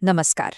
नमस्कार।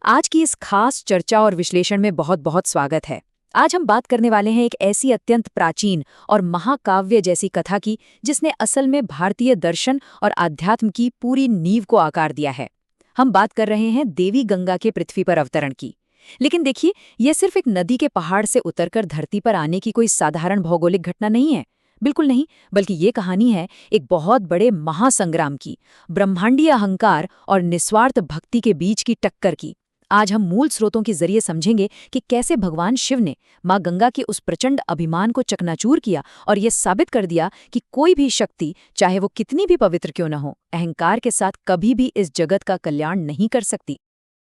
आज की इस खास चर्चा और विश्लेषण में बहुत बहुत स्वागत है। आज हम बात करने वाले हैं एक ऐसी अत्यंत प्राचीन और महाकाव्य जैसी कथा की जिसने असल में भारतीय दर्शन और आध्यात्म की पूरी नींव को आकार दिया है। हम बात कर रहे हैं देवी गंगा के पृथ्वी पर अवतरण की। लेकिन देखिए, यह सिर्फ एक नदी के पहाड़ से उतरकर धरती पर आने की कोई साधारण भौगोलिक घटना नहीं है। बिल्कुल नहीं, बल्कि ये कहानी है एक बहुत बड़े महासंग्राम की, ब्रह्मांडीय अहंकार और निस्वार्थ भक्ति के बीच की टक्कर की। आज हम मूल स्रोतों के जरिए समझेंगे कि कैसे भगवान शिव ने मां गंगा के उस प्रचंड अभिमान को चकनाचूर किया और ये साबित कर दिया कि कोई भी शक्ति, चाहे वो कितनी भी पवित्र क्यों न हो, अहंकार के साथ कभी भी इस जगत का कल्याण नहीं कर सकती।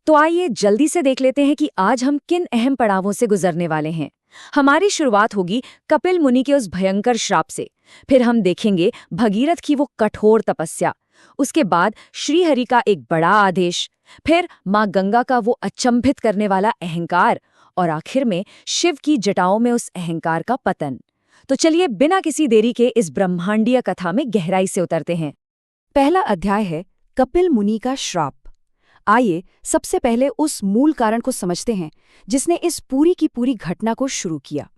तो आइए जल्दी से देख लेते हैं कि आज हम किन अहम पड़ावों से गुजरने वाले हैं। हमारी शुरुआत होगी कपिल मुनि के उस भयंकर श्राप से। फिर हम देखेंगे भगीरथ की वो कठोर तपस्या। उसके बाद श्रीहरि का एक बड़ा आदेश। फिर मां गंगा का वो अचंभित करने वाला अहंकार। और आखिर में शिव की जटाओं में उस अहंकार का पतन। तो चलिए बिना किसी देरी के इस ब्रह्मांडीय कथा में गहराई से उतरते हैं। पहला अध्याय है कपिल मुनि का श्राप। आइए सबसे पहले उस मूल कारण को समझते हैं जिसने इस पूरी की पूरी घटना को शुरू किया।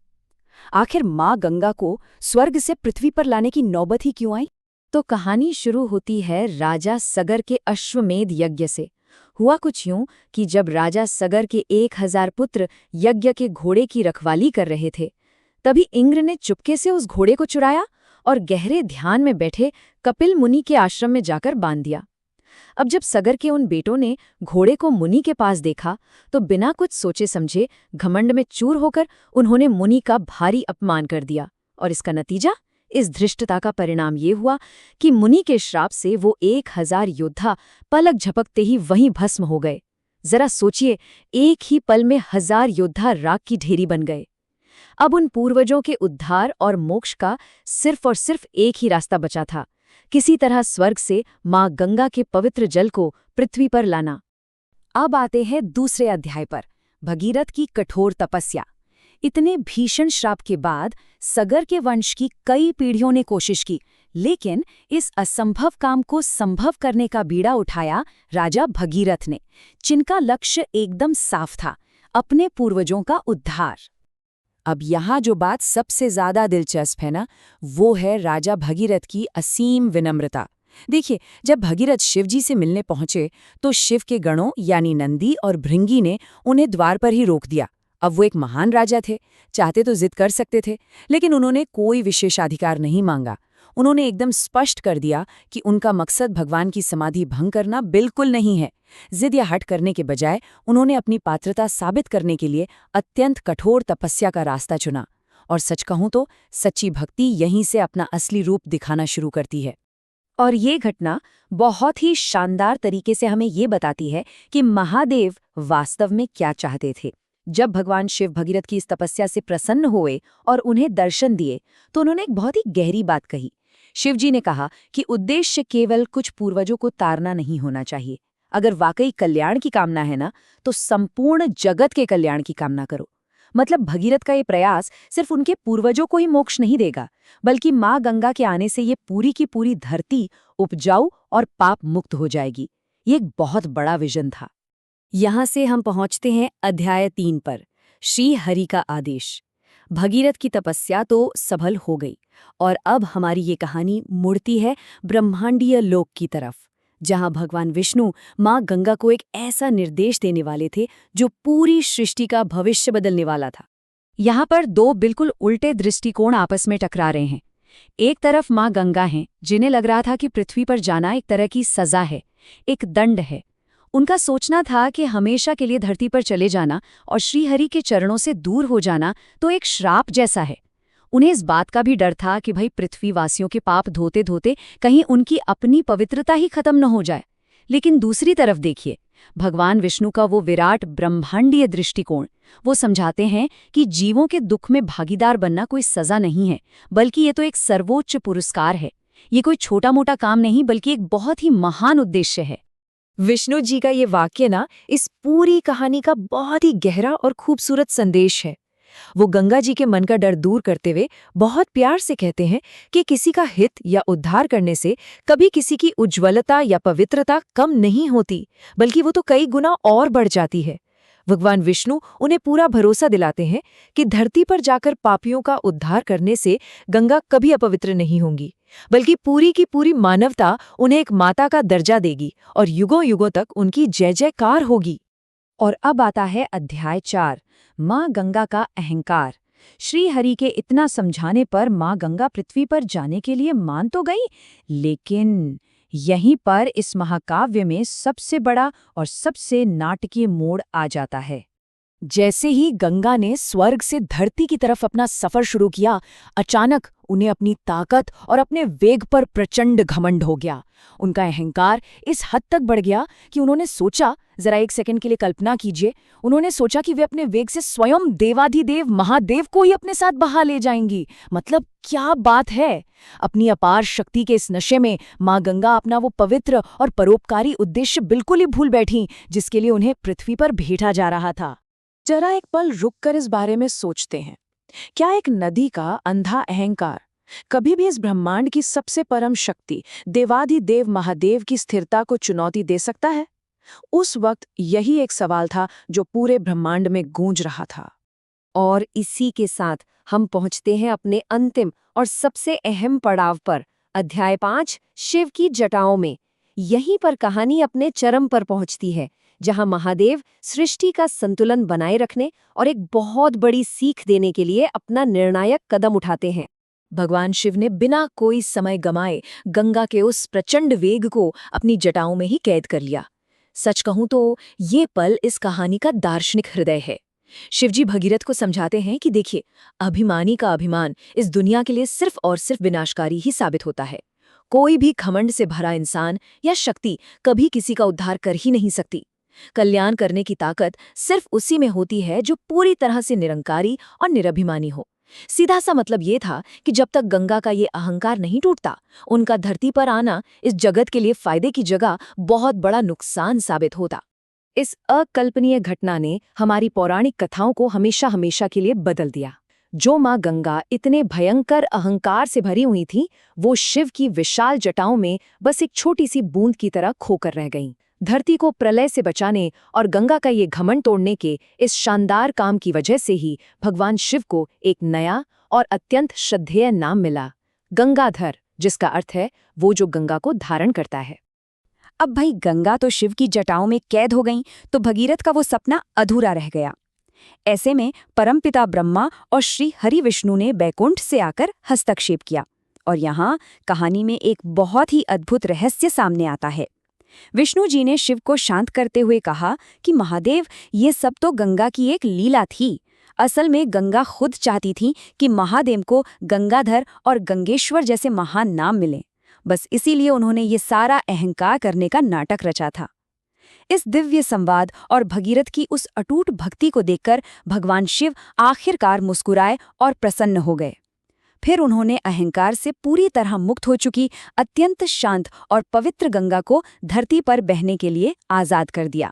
आखिर मां गंगा को स्वर्ग से पृथ्वी पर लाने की नौबत ही क्यों आई? तो कहानी शुरू होती है राजा सगर के अश्वमेध यज्ञ से। हुआ कुछ यूं कि जब राजा सगर के 1000 पुत्र यज्ञ के घोड़े की रखवाली कर रहे थे, तभी इंद्र ने चुपके से उस घोड़े को चुराया और गहरे ध्यान में बैठे कपिल मुनि के आश्रम में जाकर बांध दिया। अब जब सगर के उन बेटों ने घोड़े को मुनि के पास देखा तो बिना कुछ सोचे समझे घमंड में चूर होकर उन्होंने मुनि का भारी अपमान कर दिया। और इसका नतीजा, इस धृष्टता का परिणाम ये हुआ कि मुनि के श्राप से वो 1000 योद्धा पलक झपकते ही वहीं भस्म हो गए। जरा सोचिए, एक ही पल में 1000 योद्धा राख की ढेरी बन गए। अब उन पूर्वजों के उद्धार और मोक्ष का सिर्फ और सिर्फ एक ही रास्ता बचा था, किसी तरह स्वर्ग से मां गंगा के पवित्र जल को पृथ्वी पर लाना। अब आते हैं दूसरे अध्याय पर, भगीरथ की कठोर तपस्या। इतने भीषण श्राप के बाद सगर के वंश की कई पीढ़ियों ने कोशिश की, लेकिन इस असंभव काम को संभव करने का बीड़ा उठाया राजा भगीरथ ने, जिनका लक्ष्य एकदम साफ था, अपने पूर्वजों का उद्धार। अब यहाँ जो बात सबसे ज्यादा दिलचस्प है ना, वो है राजा भगीरथ की असीम विनम्रता। देखिए, जब भगीरथ शिवजी से मिलने पहुंचे तो शिव के गणों यानी नंदी और भृंगी ने उन्हें द्वार पर ही रोक दिया। अब वो एक महान राजा थे, चाहते तो जिद कर सकते थे, लेकिन उन्होंने कोई विशेषाधिकार नहीं मांगा। उन्होंने एकदम स्पष्ट कर दिया कि उनका मकसद भगवान की समाधि भंग करना बिल्कुल नहीं है। जिद या हट करने के बजाय उन्होंने अपनी पात्रता साबित करने के लिए अत्यंत कठोर तपस्या का रास्ता चुना। और सच कहूं तो सच्ची भक्ति यहीं से अपना असली रूप दिखाना शुरू करती है। और ये घटना बहुत ही शानदार तरीके से हमें ये बताती है कि महादेव वास्तव में क्या चाहते थे। जब भगवान शिव भगीरथ की इस तपस्या से प्रसन्न हुए और उन्हें दर्शन दिए तो उन्होंने एक बहुत ही गहरी बात कही। शिवजी ने कहा कि उद्देश्य केवल कुछ पूर्वजों को तारना नहीं होना चाहिए। अगर वाकई कल्याण की कामना है ना, तो संपूर्ण जगत के कल्याण की कामना करो। मतलब भगीरथ का ये प्रयास सिर्फ उनके पूर्वजों को ही मोक्ष नहीं देगा, बल्कि मां गंगा के आने से ये पूरी की पूरी धरती उपजाऊ और पाप मुक्त हो जाएगी। ये एक बहुत बड़ा विजन था। यहाँ से हम पहुँचते हैं अध्याय 3 पर, श्री हरि का आदेश। भगीरथ की तपस्या तो सफल हो गई और अब हमारी ये कहानी मुड़ती है ब्रह्मांडीय लोक की तरफ, जहाँ भगवान विष्णु मां गंगा को एक ऐसा निर्देश देने वाले थे जो पूरी सृष्टि का भविष्य बदलने वाला था। यहाँ पर दो बिल्कुल उल्टे दृष्टिकोण आपस में टकरा रहे हैं। एक तरफ मां गंगा हैं, जिन्हें लग रहा था कि पृथ्वी पर जाना एक तरह की सजा है, एक दंड है। उनका सोचना था कि हमेशा के लिए धरती पर चले जाना और श्रीहरि के चरणों से दूर हो जाना तो एक श्राप जैसा है। उन्हें इस बात का भी डर था कि भाई पृथ्वीवासियों के पाप धोते धोते कहीं उनकी अपनी पवित्रता ही खत्म न हो जाए। लेकिन दूसरी तरफ देखिए, भगवान विष्णु का वो विराट ब्रह्मांडीय दृष्टिकोण। वो समझाते हैं कि जीवों के दुख में भागीदार बनना कोई सजा नहीं है, बल्कि ये तो एक सर्वोच्च पुरस्कार है। ये कोई छोटा मोटा काम नहीं, बल्कि एक बहुत ही महान उद्देश्य है। विष्णु जी का ये वाक्य ना इस पूरी कहानी का बहुत ही गहरा और खूबसूरत संदेश है। वो गंगा जी के मन का डर दूर करते हुए बहुत प्यार से कहते हैं कि किसी का हित या उद्धार करने से कभी किसी की उज्ज्वलता या पवित्रता कम नहीं होती, बल्कि वो तो कई गुना और बढ़ जाती है। भगवान विष्णु उन्हें पूरा भरोसा दिलाते हैं कि धरती पर जाकर पापियों का उद्धार करने से गंगा कभी अपवित्र नहीं होंगी, बल्कि पूरी की पूरी मानवता उन्हें एक माता का दर्जा देगी और युगों युगों तक उनकी जय जयकार होगी। और अब आता है अध्याय 4, माँ गंगा का अहंकार। श्री हरि के इतना समझाने पर माँ गंगा पृथ्वी पर जाने के लिए मान तो गई, लेकिन यहीं पर इस महाकाव्य में सबसे बड़ा और सबसे नाटकीय मोड़ आ जाता है। जैसे ही गंगा ने स्वर्ग से धरती की तरफ अपना सफर शुरू किया, अचानक उन्हें अपनी ताकत और अपने वेग पर प्रचंड घमंड हो गया। उनका अहंकार इस हद तक बढ़ गया कि उन्होंने सोचा, जरा एक सेकंड के लिए कल्पना कीजिए, उन्होंने सोचा कि वे अपने वेग से स्वयं देवाधिदेव महादेव को ही अपने साथ बहा ले जाएंगी। मतलब क्या बात है! अपनी अपार शक्ति के इस नशे में माँ गंगा अपना वो पवित्र और परोपकारी उद्देश्य बिल्कुल ही भूल बैठी, जिसके लिए उन्हें पृथ्वी पर भेजा जा रहा था। जरा एक पल रुककर इस बारे में सोचते हैं। क्या एक नदी का अंधा अहंकार कभी भी इस ब्रह्मांड की सबसे परम शक्ति देवाधिदेव महादेव की स्थिरता को चुनौती दे सकता है? उस वक्त यही एक सवाल था जो पूरे ब्रह्मांड में गूंज रहा था। और इसी के साथ हम पहुंचते हैं अपने अंतिम और सबसे अहम पड़ाव पर, अध्याय 5, शिव की जटाओं में। यहीं पर कहानी अपने चरम पर पहुंचती है, जहां महादेव सृष्टि का संतुलन बनाए रखने और एक बहुत बड़ी सीख देने के लिए अपना निर्णायक कदम उठाते हैं। भगवान शिव ने बिना कोई समय गमाए गंगा के उस प्रचंड वेग को अपनी जटाओं में ही कैद कर लिया। सच कहूं तो ये पल इस कहानी का दार्शनिक हृदय है। शिवजी भगीरथ को समझाते हैं कि देखिए, अभिमानी का अभिमान इस दुनिया के लिए सिर्फ और सिर्फ विनाशकारी ही साबित होता है। कोई भी घमंड से भरा इंसान या शक्ति कभी किसी का उद्धार कर ही नहीं सकती। कल्याण करने की ताकत सिर्फ उसी में होती है जो पूरी तरह से निरंकारी और निरभिमानी हो। सीधा सा मतलब ये था कि जब तक गंगा का ये अहंकार नहीं टूटता, उनका धरती पर आना इस जगत के लिए फायदे की जगह बहुत बड़ा नुकसान साबित होता। इस अकल्पनीय घटना ने हमारी पौराणिक कथाओं को हमेशा हमेशा के लिए बदल दिया। जो माँ गंगा इतने भयंकर अहंकार से भरी हुई थी, वो शिव की विशाल जटाओं में बस एक छोटी सी बूंद की तरह खोकर रह गईं। धरती को प्रलय से बचाने और गंगा का ये घमंड तोड़ने के इस शानदार काम की वजह से ही भगवान शिव को एक नया और अत्यंत श्रद्धेय नाम मिला, गंगाधर, जिसका अर्थ है वो जो गंगा को धारण करता है। अब भाई गंगा तो शिव की जटाओं में कैद हो गईं, तो भगीरथ का वो सपना अधूरा रह गया। ऐसे में परमपिता ब्रह्मा और श्री हरि विष्णु ने बैकुंठ से आकर हस्तक्षेप किया, और यहाँ कहानी में एक बहुत ही अद्भुत रहस्य सामने आता है। विष्णु जी ने शिव को शांत करते हुए कहा कि महादेव, ये सब तो गंगा की एक लीला थी। असल में गंगा खुद चाहती थी कि महादेव को गंगाधर और गंगेश्वर जैसे महान नाम मिले। बस इसीलिए उन्होंने ये सारा अहंकार करने का नाटक रचा था। इस दिव्य संवाद और भगीरथ की उस अटूट भक्ति को देखकर भगवान शिव आखिरकार मुस्कुराए और प्रसन्न हो गए। फिर उन्होंने अहंकार से पूरी तरह मुक्त हो चुकी अत्यंत शांत और पवित्र गंगा को धरती पर बहने के लिए आजाद कर दिया।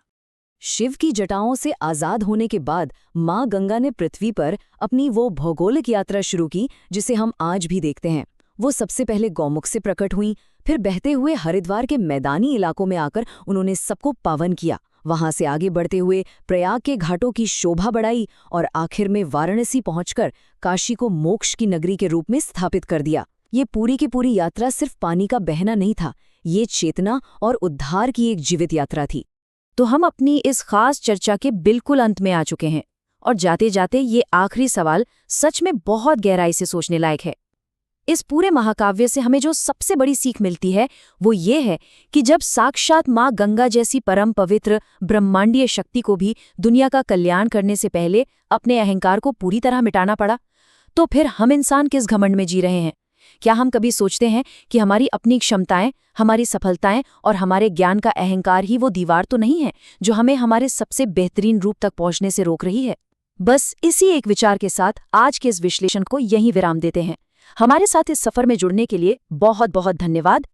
शिव की जटाओं से आजाद होने के बाद माँ गंगा ने पृथ्वी पर अपनी वो भौगोलिक यात्रा शुरू की जिसे हम आज भी देखते हैं। वो सबसे पहले गौमुख से प्रकट हुई, फिर बहते हुए हरिद्वार के मैदानी इलाकों में आकर उन्होंने सबको पावन किया। वहां से आगे बढ़ते हुए प्रयाग के घाटों की शोभा बढ़ाई और आखिर में वाराणसी पहुंचकर काशी को मोक्ष की नगरी के रूप में स्थापित कर दिया। ये पूरी की पूरी यात्रा सिर्फ पानी का बहना नहीं था, ये चेतना और उद्धार की एक जीवित यात्रा थी। तो हम अपनी इस खास चर्चा के बिल्कुल अंत में आ चुके हैं, और जाते जाते ये आखिरी सवाल सच में बहुत गहराई से सोचने लायक है। इस पूरे महाकाव्य से हमें जो सबसे बड़ी सीख मिलती है वो ये है कि जब साक्षात माँ गंगा जैसी परम पवित्र ब्रह्मांडीय शक्ति को भी दुनिया का कल्याण करने से पहले अपने अहंकार को पूरी तरह मिटाना पड़ा, तो फिर हम इंसान किस घमंड में जी रहे हैं? क्या हम कभी सोचते हैं कि हमारी अपनी क्षमताएं, हमारी सफलताएं और हमारे ज्ञान का अहंकार ही वो दीवार तो नहीं है जो हमें हमारे सबसे बेहतरीन रूप तक पहुंचने से रोक रही है? बस इसी एक विचार के साथ आज के इस विश्लेषण को यहीं विराम देते हैं। हमारे साथ इस सफर में जुड़ने के लिए बहुत बहुत धन्यवाद।